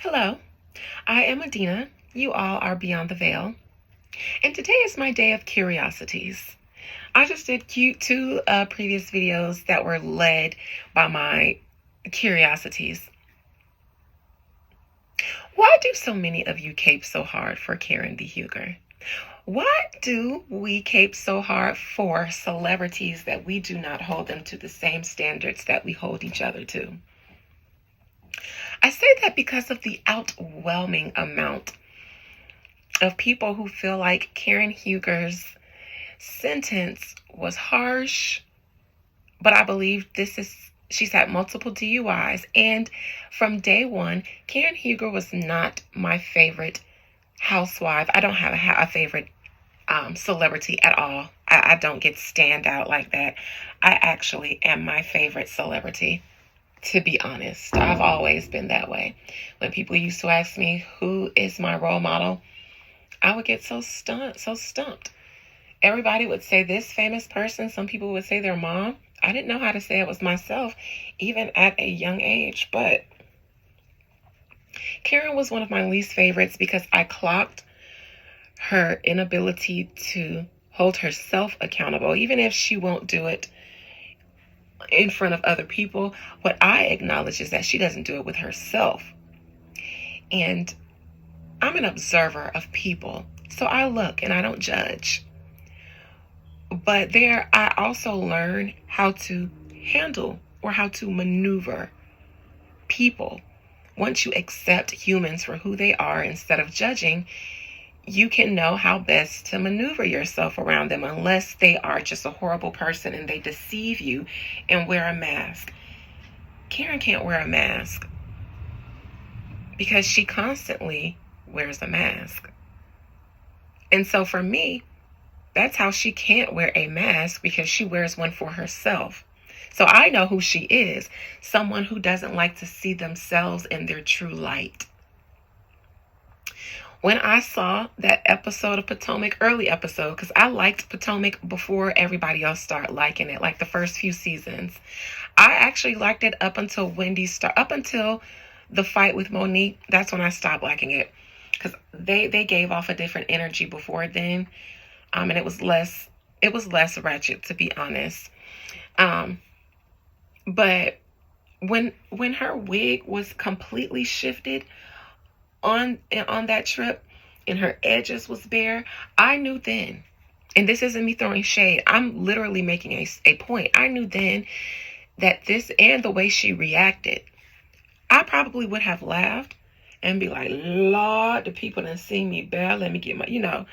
Hello, I am Adina. You all are Beyond the Veil. And today is my day of curiosities. I just did two previous videos that were led by my curiosities. Why do so many of you cape so hard for Karen D. Huger? Why do we cape so hard for celebrities that we do not hold them to the same standards that we hold each other to? I say that because of the overwhelming amount of people who feel like Karen Huger's sentence was harsh, but I believe she's had multiple DUIs. And from day one, Karen Huger was not my favorite housewife. I don't have a favorite celebrity at all. I don't get stand out like that. I actually am my favorite celebrity, to be honest. I've always been that way. When people used to ask me who is my role model, I would get so stumped. Everybody would say this famous person. Some people would say their mom. I didn't know how to say it was myself, even at a young age. But Karen was one of my least favorites because I clocked her inability to hold herself accountable, even if she won't do it in front of other people. What I acknowledge is that she doesn't do it with herself. And I'm an observer of people, so I look and I don't judge. But there, I also learn how to handle or how to maneuver people. Once you accept humans for who they are instead of judging, you can know how best to maneuver yourself around them, unless they are just a horrible person and they deceive you and wear a mask. Karen can't wear a mask because she constantly wears a mask. And so for me, that's how she can't wear a mask, because she wears one for herself. So I know who she is, someone who doesn't like to see themselves in their true light. When I saw that episode of Potomac, early episode, because I liked Potomac before everybody else started liking it, like the first few seasons. I actually liked it up until up until the fight with Monique. That's when I stopped liking it, because they gave off a different energy before then. And it was less ratchet, to be honest. But when her wig was completely shifted on that trip and her edges was bare, I knew then, and this isn't me throwing shade, I'm literally making a point. I knew then that this, and the way she reacted, I probably would have laughed and be like, Lord, the people done seen me bare, let me get my,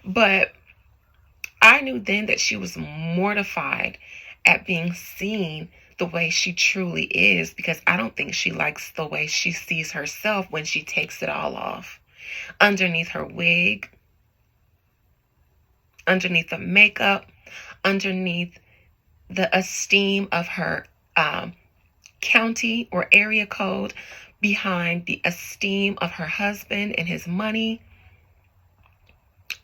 but I knew then that she was mortified at being seen the way she truly is, because I don't think she likes the way she sees herself when she takes it all off. Underneath her wig, underneath the makeup, underneath the esteem of her county or area code, behind the esteem of her husband and his money,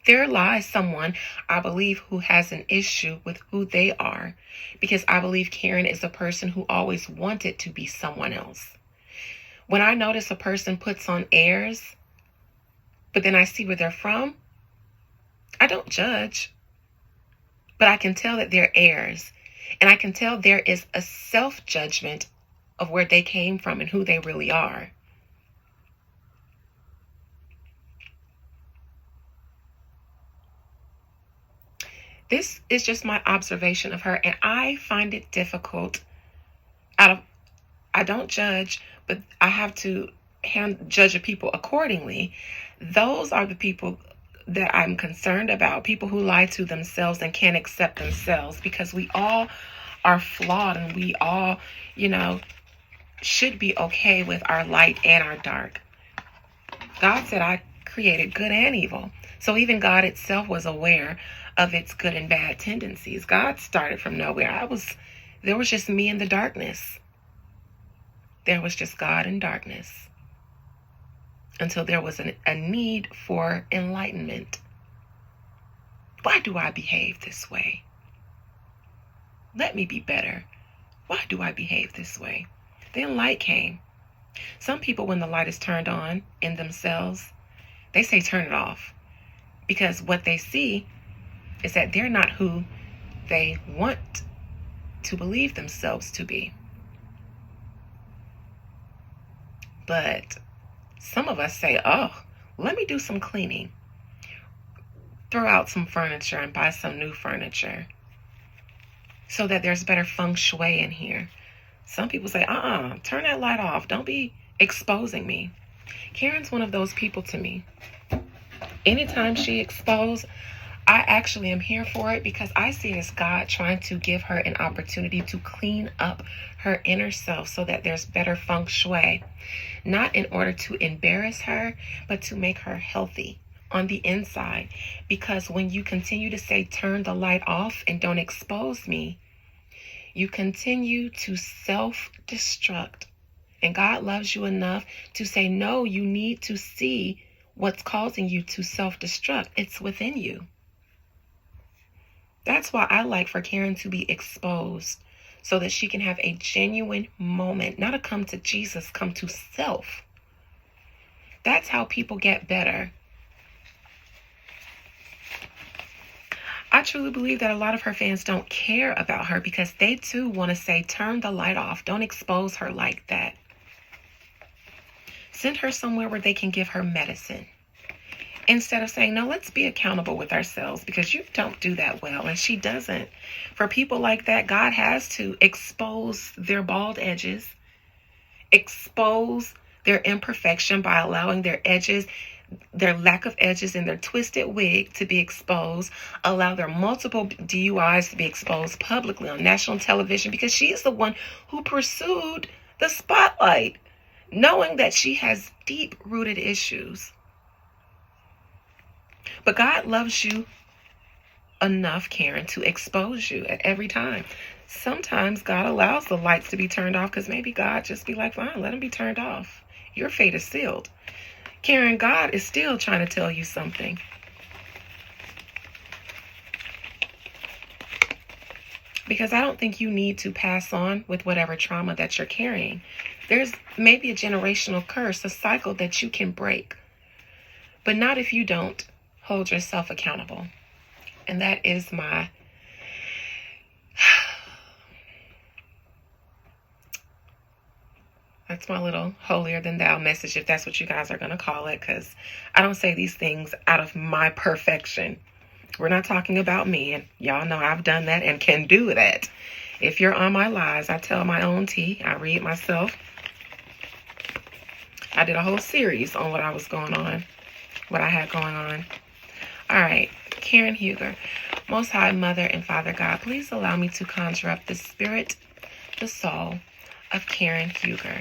there lies someone, I believe, who has an issue with who they are, because I believe Karen is a person who always wanted to be someone else. When I notice a person puts on airs, but then I see where they're from, I don't judge, but I can tell that they're heirs, and I can tell there is a self-judgment of where they came from and who they really are. This is just my observation of her, and I find it difficult. I don't judge, but I have to judge the people accordingly. Those are the people that I'm concerned about, people who lie to themselves and can't accept themselves, because we all are flawed, and we all, should be okay with our light and our dark. God said, I created good and evil. So even God itself was aware of its good and bad tendencies. God started from nowhere. There was just me in the darkness. There was just God in darkness, until there was a need for enlightenment. Why do I behave this way? Let me be better. Why do I behave this way? Then light came. Some people, when the light is turned on in themselves, they say turn it off, because what they see is that they're not who they want to believe themselves to be. But some of us say, oh, let me do some cleaning, throw out some furniture and buy some new furniture so that there's better feng shui in here. Some people say, turn that light off. Don't be exposing me. Karen's one of those people to me. Anytime she exposed, I actually am here for it, because I see it as God trying to give her an opportunity to clean up her inner self so that there's better feng shui. Not in order to embarrass her, but to make her healthy on the inside. Because when you continue to say, turn the light off and don't expose me, you continue to self-destruct. And God loves you enough to say, no, you need to see what's causing you to self-destruct. It's within you. That's why I like for Karen to be exposed, so that she can have a genuine moment, not a come to Jesus, come to self. That's how people get better. I truly believe that a lot of her fans don't care about her, because they too want to say, turn the light off. Don't expose her like that. Send her somewhere where they can give her medicine, instead of saying, no, let's be accountable with ourselves, because you don't do that well. And she doesn't. For people like that, God has to expose their bald edges, expose their imperfection by allowing their edges, their lack of edges in their twisted wig to be exposed, allow their multiple DUIs to be exposed publicly on national television, because she is the one who pursued the spotlight, knowing that she has deep-rooted issues. But God loves you enough, Karen, to expose you at every time. Sometimes God allows the lights to be turned off, because maybe God just be like, fine, let them be turned off. Your fate is sealed. Karen, God is still trying to tell you something. Because I don't think you need to pass on with whatever trauma that you're carrying. There's maybe a generational curse, a cycle that you can break. But not if you don't hold yourself accountable. And that is my that's my little holier than thou message, if that's what you guys are going to call it, because I don't say these things out of my perfection. We're not talking about me, and y'all know I've done that and can do that. If you're on my lives, I tell my own tea. I read myself. I did a whole series on what I was going on, what I had going on. All right, Karen Huger. Most High Mother and Father God, please allow me to conjure up the spirit, the soul of Karen Huger.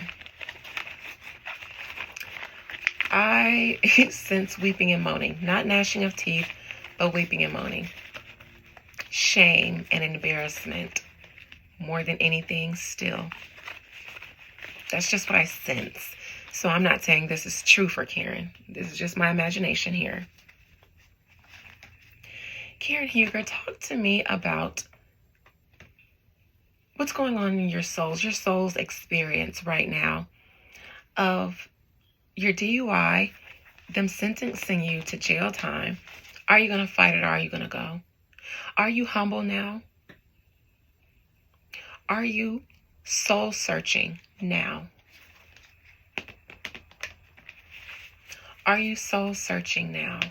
I sense weeping and moaning, not gnashing of teeth, but weeping and moaning. Shame and embarrassment, more than anything still. That's just what I sense. So I'm not saying this is true for Karen. This is just my imagination here. Karen Huger, talk to me about what's going on in your soul's experience right now of your DUI, them sentencing you to jail time. Are you going to fight it, or are you going to go? Are you humble now? Are you soul searching now? Are you soul searching now?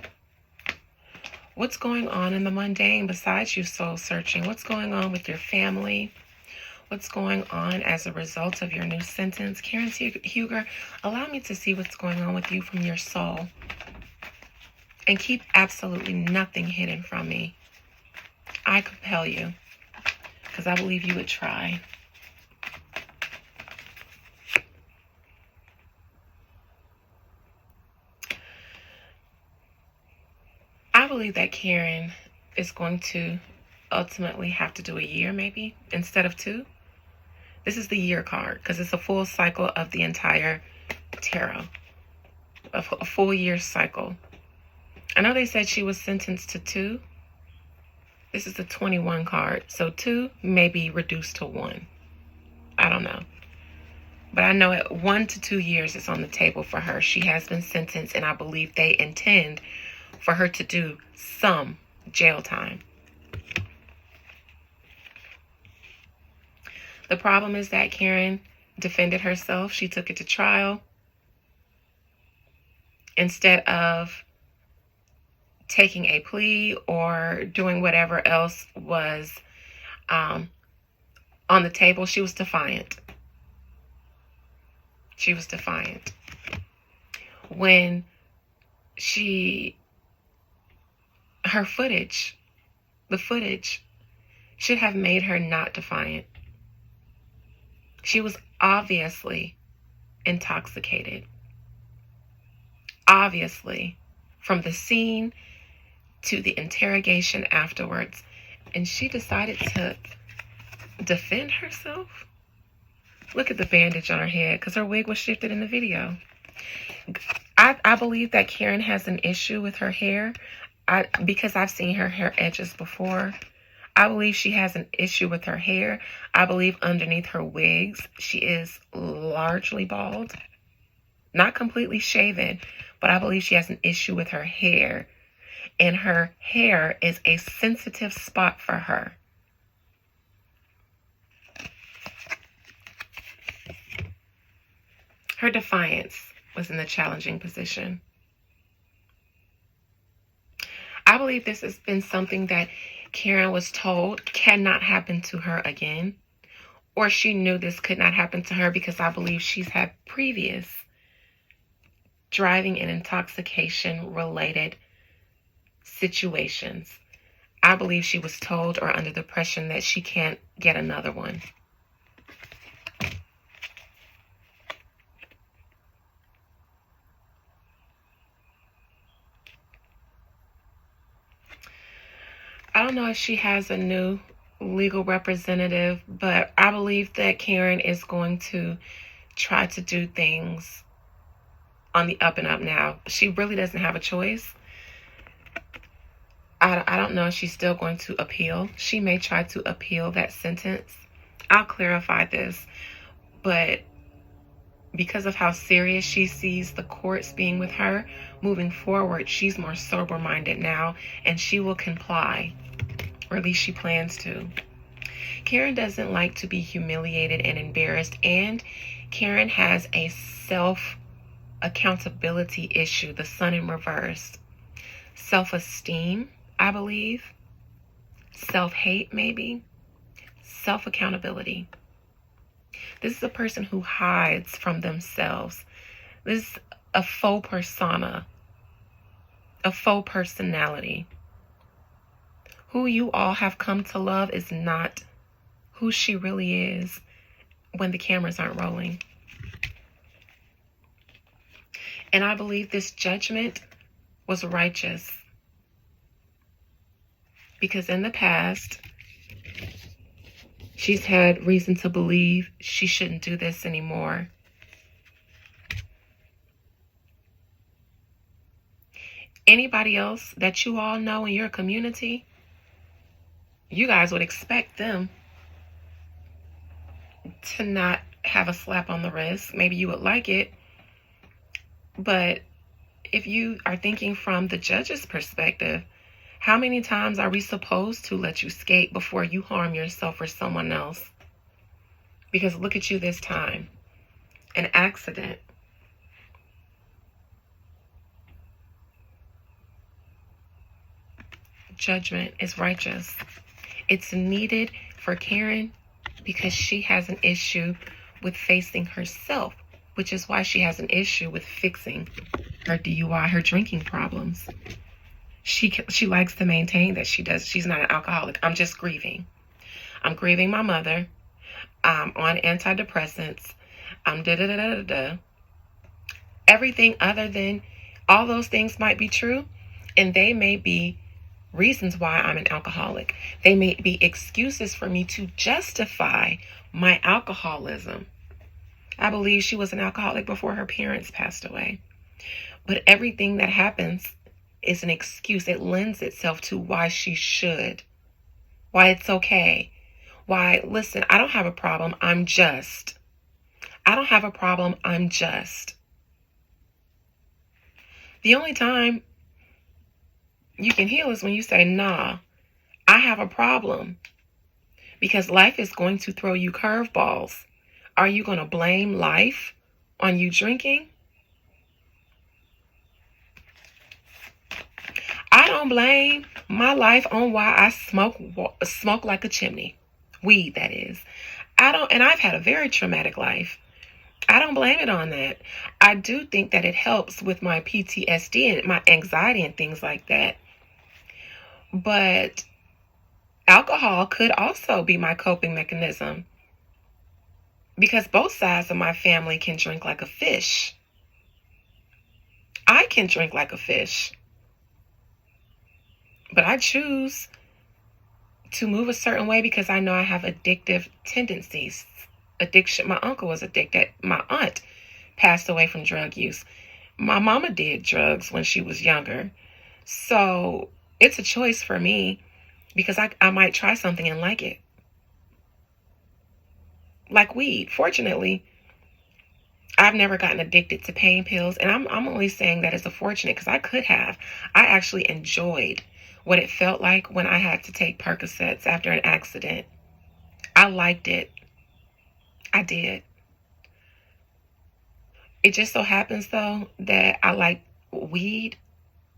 What's going on in the mundane besides you soul searching? What's going on with your family? What's going on as a result of your new sentence? Karen Huger, allow me to see what's going on with you from your soul. And keep absolutely nothing hidden from me. I compel you, because I believe you would try. I believe that Karen is going to ultimately have to do a year, maybe, instead of 2. This is the year card, because it's a full cycle of the entire tarot. A full year cycle. I know they said she was sentenced to 2. This is the 21 card. So 2 may be reduced to 1. I don't know. But I know at 1 to 2 years is on the table for her. She has been sentenced, and I believe they intend for her to do some jail time. The problem is that Karen defended herself. She took it to trial instead of taking a plea or doing whatever else was on the table. She was defiant. She was defiant. When her footage, the footage should have made her not defiant. She was obviously intoxicated. Obviously, from the scene to the interrogation afterwards. And she decided to defend herself. Look at the bandage on her head because her wig was shifted in the video. I believe that Karen has an issue with her hair. Because I've seen her hair edges before. I believe she has an issue with her hair. I believe underneath her wigs, she is largely bald. Not completely shaven, but I believe she has an issue with her hair. And her hair is a sensitive spot for her. Her defiance was in a challenging position. I believe this has been something that Karen was told cannot happen to her again. Or she knew this could not happen to her because I believe she's had previous driving and intoxication related situations. I believe she was told or under the impression that she can't get another one. I don't know if she has a new legal representative, but I believe that Karen is going to try to do things on the up and up now. She really doesn't have a choice. I don't know if she's still going to appeal. She may try to appeal that sentence. I'll clarify this, but because of how serious she sees the courts being with her, moving forward, she's more sober-minded now, and she will comply, or at least she plans to. Karen doesn't like to be humiliated and embarrassed, and Karen has a self-accountability issue, the sun in reverse. Self-esteem, I believe. Self-hate, maybe. Self-accountability. This is a person who hides from themselves. This is a faux persona, a faux personality. Who you all have come to love is not who she really is when the cameras aren't rolling. And I believe this judgment was righteous. Because in the past, she's had reason to believe she shouldn't do this anymore. Anybody else that you all know in your community, you guys would expect them to not have a slap on the wrist. Maybe you would like it. But if you are thinking from the judge's perspective, how many times are we supposed to let you skate before you harm yourself or someone else? Because look at you this time. An accident. Judgment is righteous. It's needed for Karen because she has an issue with facing herself, which is why she has an issue with fixing her DUI, her drinking problems. She likes to maintain that she's not an alcoholic. I'm just grieving. I'm grieving my mother. I'm on antidepressants. I'm da-da-da-da-da-da. Everything other than all those things might be true, and they may be reasons why I'm an alcoholic. They may be excuses for me to justify my alcoholism. I believe she was an alcoholic before her parents passed away. But everything that happens is an excuse. It lends itself to why she should, why it's okay, why, listen, I don't have a problem. I'm just I don't have a problem. I'm just. The only time you can heal is when you say, nah, I have a problem, because life is going to throw you curveballs. Are you going to blame life on you drinking? I don't blame my life on why I smoke like a chimney. Weed, that is. I don't, and I've had a very traumatic life. I don't blame it on that. I do think that it helps with my PTSD and my anxiety and things like that. But alcohol could also be my coping mechanism, because both sides of my family can drink like a fish. I can drink like a fish, but I choose to move a certain way because I know I have addictive tendencies. Addiction. My uncle was addicted. My aunt passed away from drug use. My mama did drugs when she was younger. So it's a choice for me, because I might try something and like it. Like weed. Fortunately, I've never gotten addicted to pain pills, and I'm only saying that as a fortunate, because I could have. I actually enjoyed what it felt like when I had to take Percocets after an accident. I liked it. I did. It just so happens, though, that I like weed.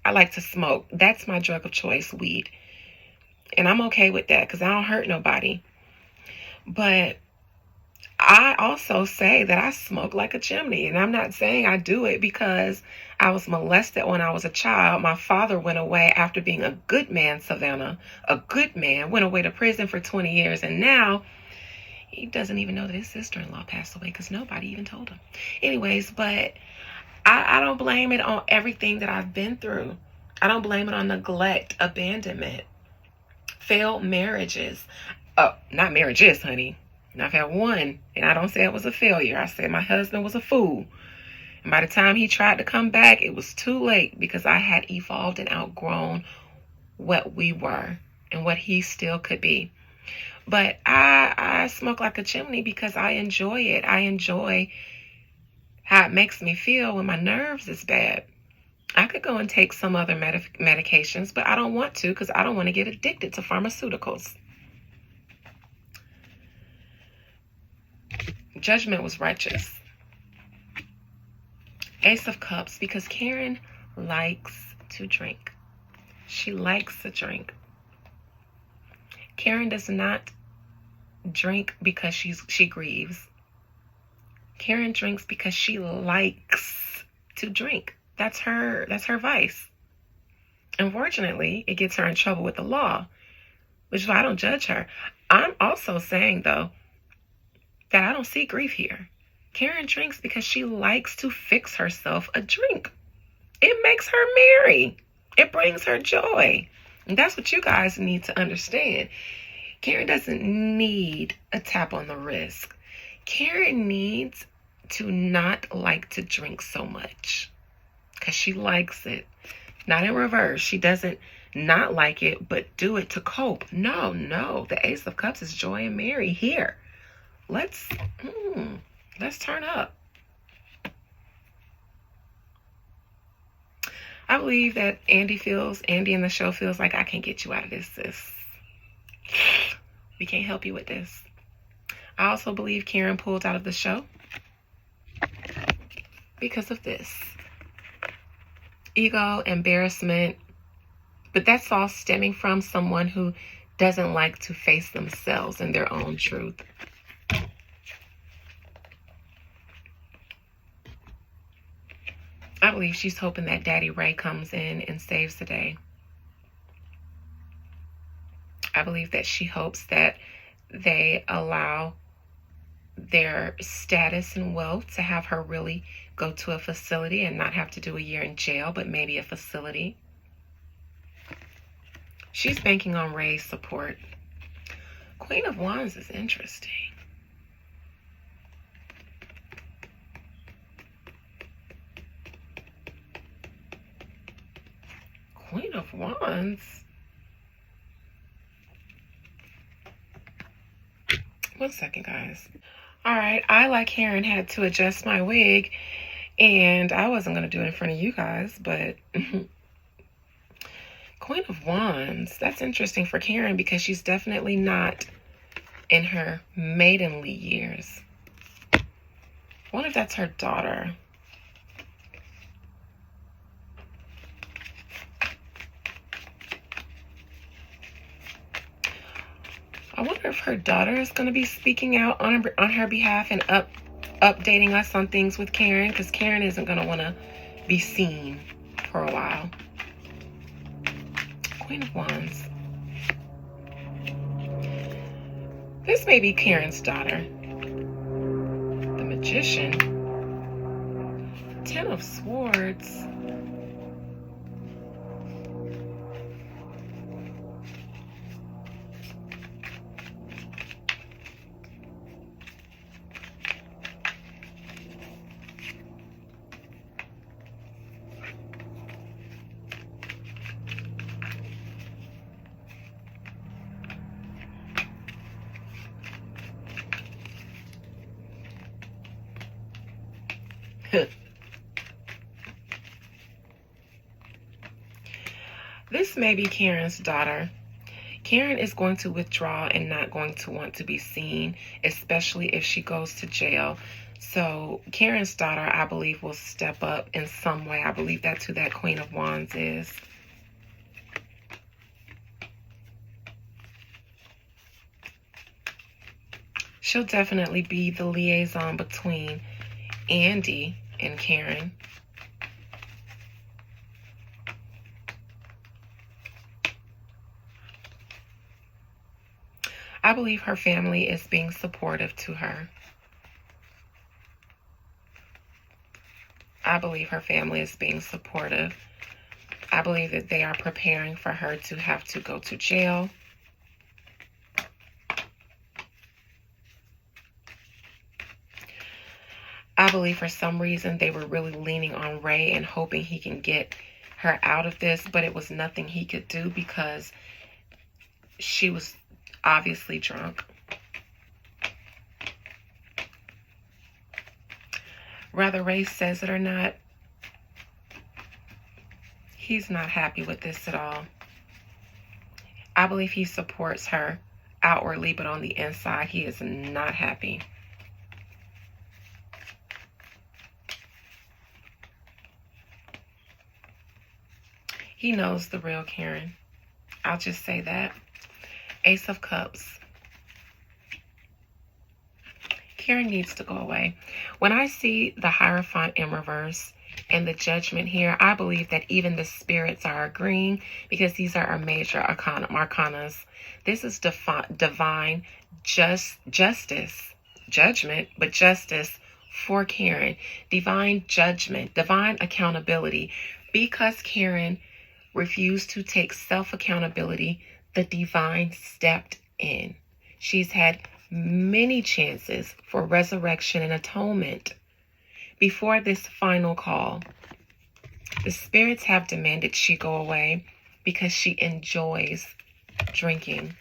I like to smoke. That's my drug of choice, weed. And I'm okay with that because I don't hurt nobody. But I also say that I smoke like a chimney. And I'm not saying I do it because I was molested when I was a child. My father went away after being a good man, Savannah. A good man. Went away to prison for 20 years. And now he doesn't even know that his sister-in-law passed away because nobody even told him. Anyways, but I don't blame it on everything that I've been through. I don't blame it on neglect, abandonment, failed marriages. Oh, not marriages, honey. And I've had one, and I don't say it was a failure. I said my husband was a fool. And by the time he tried to come back, it was too late, because I had evolved and outgrown what we were and what he still could be. But I smoke like a chimney because I enjoy it. I enjoy how it makes me feel when my nerves is bad. I could go and take some other medications, but I don't want to, because I don't want to get addicted to pharmaceuticals. Judgment was righteous. Ace of Cups, because Karen likes to drink. She likes to drink. Karen does not drink because she grieves. Karen drinks because she likes to drink. That's her vice. Unfortunately, it gets her in trouble with the law, which is why I don't judge her. I'm also saying, though, that I don't see grief here. Karen drinks because she likes to fix herself a drink. It makes her merry. It brings her joy. And that's what you guys need to understand. Karen doesn't need a tap on the wrist. Karen needs to not like to drink so much, because she likes it. Not in reverse. She doesn't not like it, but do it to cope. No. The Ace of Cups is joy and merry here. Let's turn up. I believe that Andy in the show feels like, I can't get you out of this, sis. We can't help you with this. I also believe Karen pulled out of the show because of this. Ego, embarrassment, but that's all stemming from someone who doesn't like to face themselves and their own truth. I believe she's hoping that Daddy Ray comes in and saves the day. I believe that she hopes that they allow their status and wealth to have her really go to a facility and not have to do a year in jail, but maybe a facility. She's banking on Ray's support. Queen of Wands is interesting. Queen of Wands? One second, guys. All right, I, like Karen, had to adjust my wig, and I wasn't going to do it in front of you guys, but Queen of Wands, that's interesting for Karen because she's definitely not in her maidenly years. I wonder if that's her daughter. I wonder if her daughter is going to be speaking out on her behalf and updating us on things with Karen, because Karen isn't going to want to be seen for a while. Queen of Wands. This may be Karen's daughter. The Magician. Ten of Swords. This may be Karen's daughter. Karen is going to withdraw and not going to want to be seen, especially if she goes to jail. So Karen's daughter, I believe, will step up in some way. I believe that's who that Queen of Wands is. She'll definitely be the liaison between Andy and Karen. I believe her family is being supportive to her. I believe her family is being supportive. I believe that they are preparing for her to have to go to jail. I believe for some reason they were really leaning on Ray and hoping he can get her out of this, but it was nothing he could do because she was obviously drunk. Whether Ray says it or not, he's not happy with this at all. I believe he supports her outwardly, but on the inside, he is not happy. He knows the real Karen. I'll just say that. Ace of Cups. Karen needs to go away. When I see the Hierophant in reverse and the Judgment here, I believe that even the spirits are agreeing because these are our major arcanas. This is divine justice, judgment, but justice for Karen. Divine judgment, divine accountability. Because Karen refused to take self-accountability, the divine stepped in. She's had many chances for resurrection and atonement before this final call. The spirits have demanded she go away because she enjoys drinking.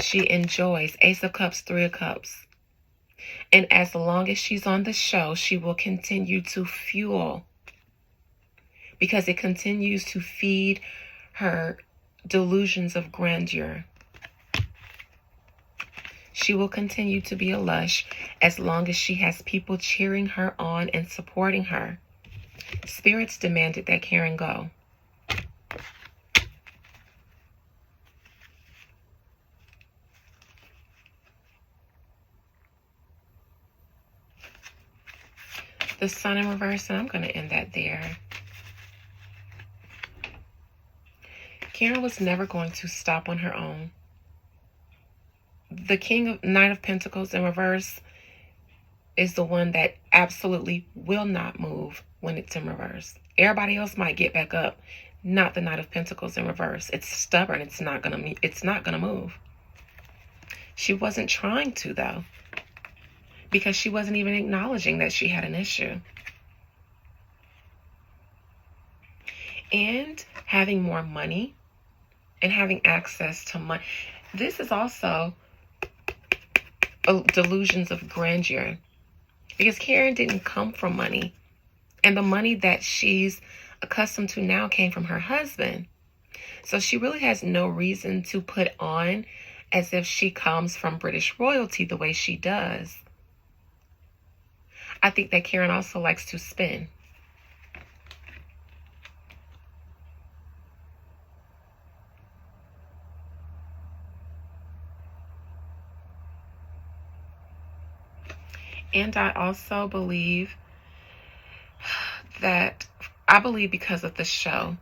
She enjoys Ace of Cups, Three of Cups. And as long as she's on the show, she will continue to fuel because it continues to feed her delusions of grandeur. She will continue to be a lush as long as she has people cheering her on and supporting her. Spirits demanded that Karen go. The Sun in reverse, and I'm going to end that there. Karen was never going to stop on her own. The Knight of Pentacles in reverse is the one that absolutely will not move when it's in reverse. Everybody else might get back up, not the Knight of Pentacles in reverse. It's stubborn. It's not gonna move. She wasn't trying to, though, because she wasn't even acknowledging that she had an issue. And having more money and having access to money. This is also delusions of grandeur. Because Karen didn't come from money. And the money that she's accustomed to now came from her husband. So she really has no reason to put on as if she comes from British royalty the way she does. I think that Karen also likes to spin. And I also believe because of the show,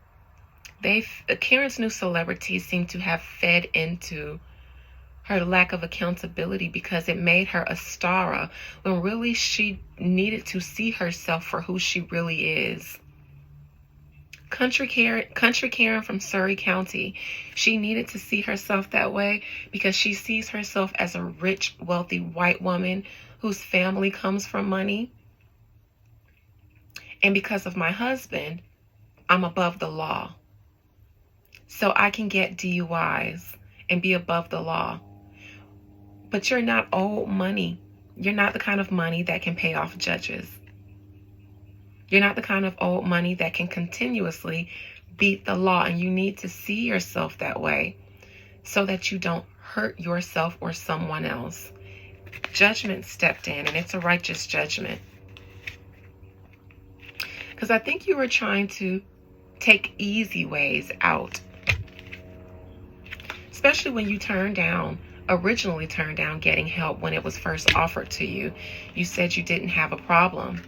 Karen's new celebrities seem to have fed into her lack of accountability, because it made her a star when really she needed to see herself for who she really is. Country Karen from Surrey County, she needed to see herself that way because she sees herself as a rich, wealthy white woman whose family comes from money. And because of my husband, I'm above the law. So I can get DUIs and be above the law. But you're not owed money. You're not the kind of money that can pay off judges. You're not the kind of owed money that can continuously beat the law. And you need to see yourself that way so that you don't hurt yourself or someone else. Judgment stepped in, and it's a righteous judgment. Because I think you were trying to take easy ways out. Especially when you originally turned down getting help when it was first offered to you. You said you didn't have a problem.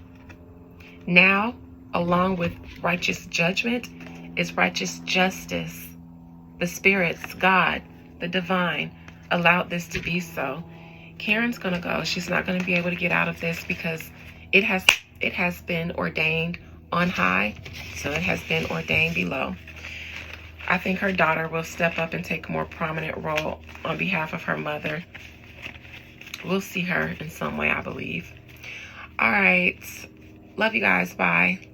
Now, along with righteous judgment, is righteous justice. The spirits, God, the divine, allowed this to be so. Karen's going to go. She's not going to be able to get out of this because it has been ordained on high, so it has been ordained below. I think her daughter will step up and take a more prominent role on behalf of her mother. We'll see her in some way, I believe. All right. Love you guys. Bye.